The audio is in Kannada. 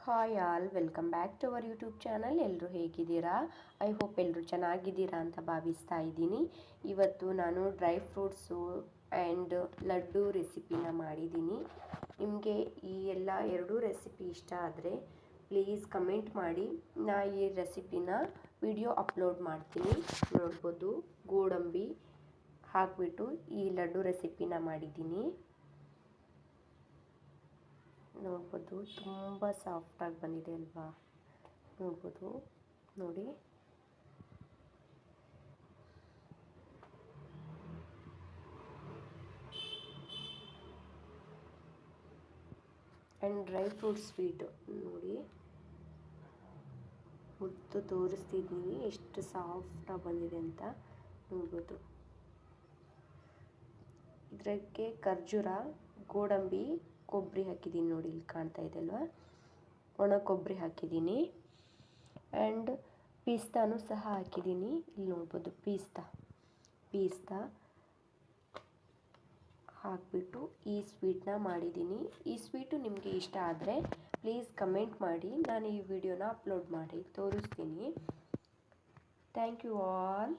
Hi all, welcome back to our YouTube channel. ಎಲ್ಲರೂ ಹೇಗಿದ್ದೀರಾ? ಐ ಹೋಪ್ ಎಲ್ಲರೂ ಚೆನ್ನಾಗಿದ್ದೀರಾ ಅಂತ ಭಾವಿಸ್ತಾ ಇದ್ದೀನಿ. ಇವತ್ತು ನಾನು ಡ್ರೈ ಫ್ರೂಟ್ಸು ಆ್ಯಂಡ್ ಲಡ್ಡು ರೆಸಿಪಿನ ಮಾಡಿದ್ದೀನಿ. ನಿಮಗೆ ಈ ಎರಡೂ ರೆಸಿಪಿ ಇಷ್ಟ ಆದರೆ ಪ್ಲೀಸ್ ಕಮೆಂಟ್ ಮಾಡಿ. ಈ ರೆಸಿಪಿನ ವಿಡಿಯೋ ಅಪ್ಲೋಡ್ ಮಾಡ್ತೀನಿ. ನೋಡ್ಬೋದು, ಗೋಡಂಬಿ ಹಾಕಿಬಿಟ್ಟು ಈ ಲಡ್ಡು ರೆಸಿಪಿನ ಮಾಡಿದ್ದೀನಿ. ನೋಡ್ಬೋದು, ತುಂಬ ಸಾಫ್ಟಾಗಿ ಬಂದಿದೆ ಅಲ್ವಾ? ನೋಡ್ಬೋದು, ನೋಡಿ. ಆ್ಯಂಡ್ ಡ್ರೈ ಫ್ರೂಟ್ ಸ್ವೀಟು ನೋಡಿ, ಮುದ್ದು ತೋರಿಸ್ತಿದ್ದೀನಿ ಎಷ್ಟು ಸಾಫ್ಟಾಗಿ ಬಂದಿದೆ ಅಂತ. ನೋಡ್ಬೋದು, ಇದಕ್ಕೆ ಖರ್ಜೂರ, ಗೋಡಂಬಿ, ಕೊಬ್ಬರಿ ಹಾಕಿದ್ದೀನಿ. ನೋಡಿ, ಇಲ್ಲಿ ಕಾಣ್ತಾ ಇದೆ ಅಲ್ವಾ? ಒಣ ಕೊಬ್ಬರಿ ಹಾಕಿದ್ದೀನಿ. ಆ್ಯಂಡ್ ಪಿಸ್ತಾನು ಸಹ ಹಾಕಿದ್ದೀನಿ. ಇಲ್ಲಿ ನೋಡ್ಬೋದು, ಪಿಸ್ತಾ ಹಾಕಿಬಿಟ್ಟು ಈ ಸ್ವೀಟ್ನ ಮಾಡಿದ್ದೀನಿ. ಈ ಸ್ವೀಟು ನಿಮಗೆ ಇಷ್ಟ ಆದರೆ ಪ್ಲೀಸ್ ಕಮೆಂಟ್ ಮಾಡಿ. ನಾನು ಈ ವಿಡಿಯೋನ ಅಪ್ಲೋಡ್ ಮಾಡಿ ತೋರಿಸ್ತೀನಿ. Thank you all.